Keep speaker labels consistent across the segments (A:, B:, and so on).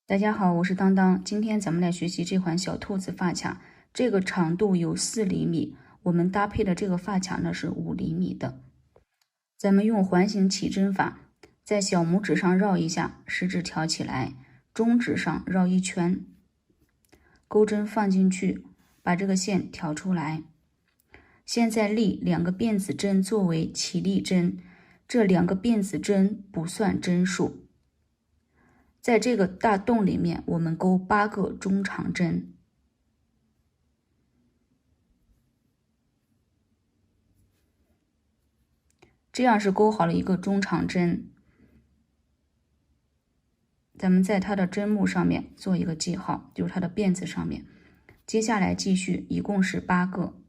A: 大家好，我是当当。今天咱们来学习这款小兔子发卡，这个长度有4厘米，我们搭配的这个发卡呢是5厘米的。咱们用环形起针法，在小拇指上绕一下，食指挑起来，中指上绕一圈，钩针放进去，把这个线挑出来。现在立2个辫子针作为起立针，这2个辫子针不算针数。在这个大洞里面，我们钩8个中长针，这样是钩好了一个中长针。咱们在它的针目上面做一个记号，就是它的辫子上面。接下来继续，一共是8个。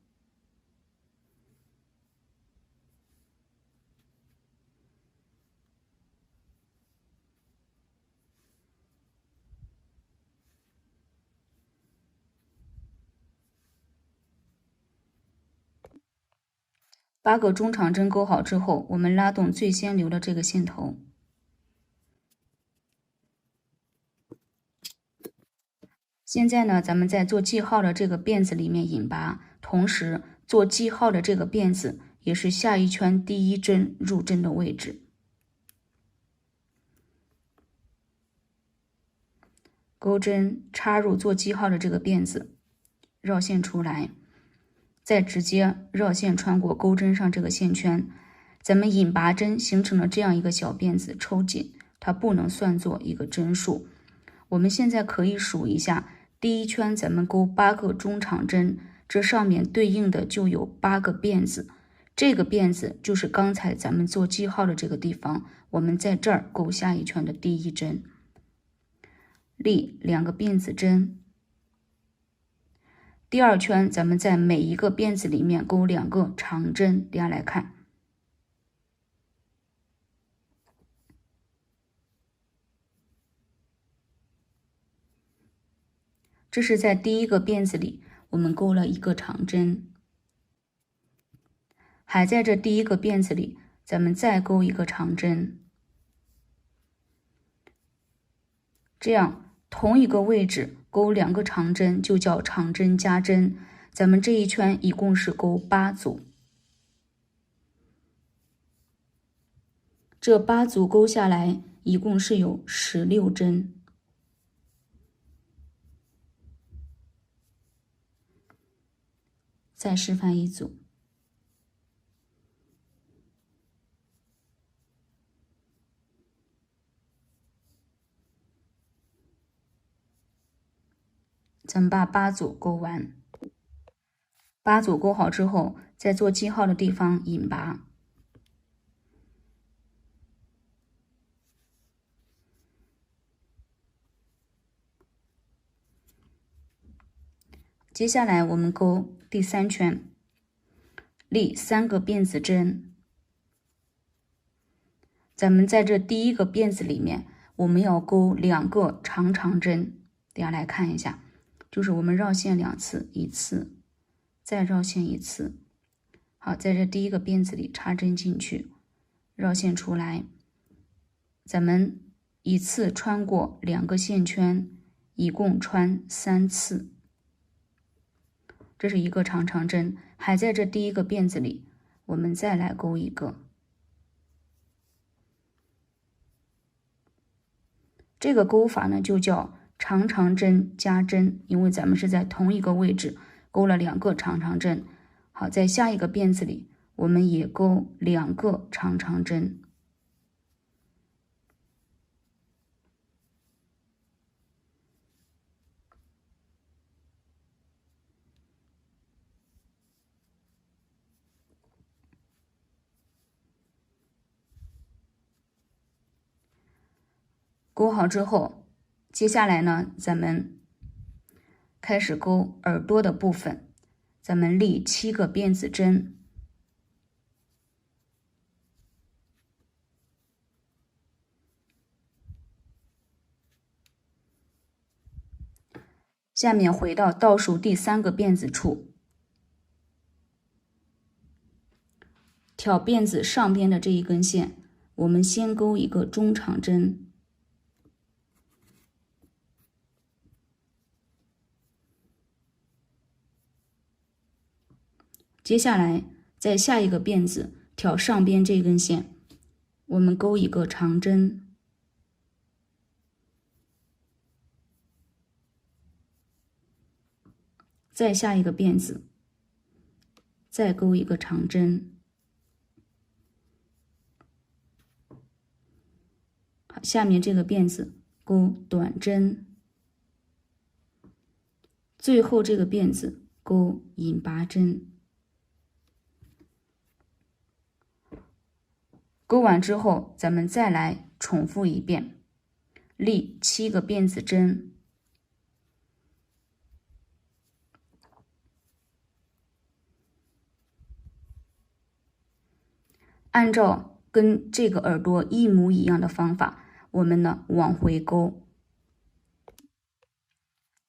A: 8个中长针钩好之后，我们拉动最先留的这个线头。现在呢，咱们在做记号的这个辫子里面引拔，同时做记号的这个辫子也是下一圈第1针入针的位置。钩针插入做记号的这个辫子，绕线出来，再直接绕线穿过钩针上这个线圈，咱们引拔针形成了这样一个小辫子，抽紧，它不能算作一个针数。我们现在可以数一下，第1圈咱们钩8个中长针，这上面对应的就有8个辫子，这个辫子就是刚才咱们做记号的这个地方，我们在这儿钩下一圈的第1针。立2个辫子针，第2圈咱们在每一个辫子里面钩2个长针，大家来看，这是在第1个辫子里我们钩了1个长针，还在这第1个辫子里咱们再钩1个长针，这样同一个位置钩2个长针就叫长针加针，咱们这一圈一共是钩8组，这8组钩下来一共是有16针。再示范一组，咱们把8组钩完，8组钩好之后，在做记号的地方引拔，接下来我们钩第3圈，立3个辫子针，咱们在这第1个辫子里面，我们要钩2个长针，大家来看一下，就是我们绕线2次，一次，再绕线1次。好，在这第1个辫子里插针进去，绕线出来，咱们一次穿过2个线圈，一共穿3次。这是1个长针，还在这第1个辫子里，我们再来钩1个。这个钩法呢就叫长针加针，因为咱们是在同一个位置钩了2个长针。好，在下一个辫子里我们也钩2个长针。钩好之后，接下来呢，咱们开始钩耳朵的部分，咱们立7个辫子针，下面回到倒数第3个辫子处，挑辫子上边的这一根线，我们先钩一个中长针，接下来在下一个辫子挑上边这根线，我们钩一个长针，再下一个辫子再钩一个长针。好，下面这个辫子钩短针，最后这个辫子钩引拔针。钩完之后，咱们再来重复一遍，立7个辫子针，按照跟这个耳朵一模一样的方法，我们呢往回钩。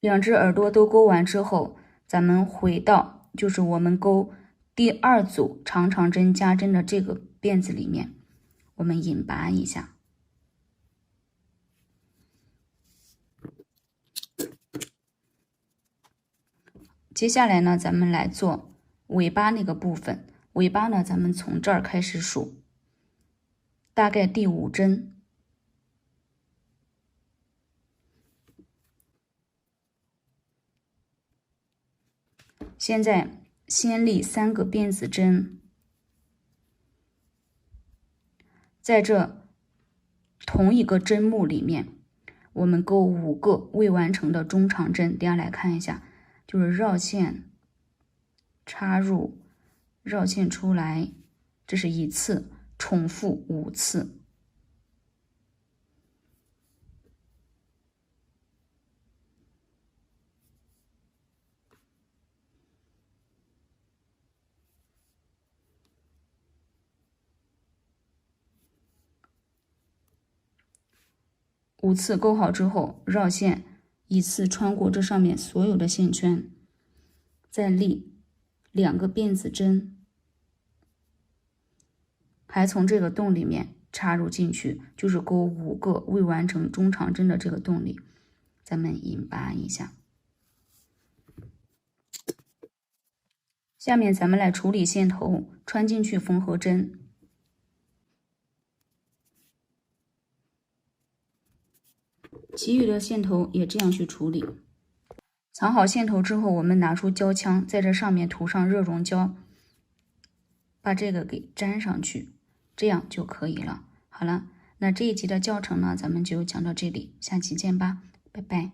A: 两只耳朵都钩完之后，咱们回到就是我们钩第2组长长针加针的这个辫子里面，我们引拔一下。接下来呢，咱们来做尾巴那个部分。尾巴呢，咱们从这儿开始数，大概第5针。现在先立3个辫子针，在这同一个针目里面，我们钩5个未完成的中长针。大家来看一下，就是绕线、插入、绕线出来，这是1次，重复5次。5次钩好之后，绕线1次穿过这上面所有的线圈，再立2个辫子针，还从这个洞里面插入进去，就是钩5个未完成中长针的这个洞里，咱们引拔一下。下面咱们来处理线头，穿进去缝合针。其余的线头也这样去处理。藏好线头之后，我们拿出胶枪，在这上面涂上热熔胶，把这个给粘上去，这样就可以了。好了，那这一集的教程呢，咱们就讲到这里，下期见吧，拜拜。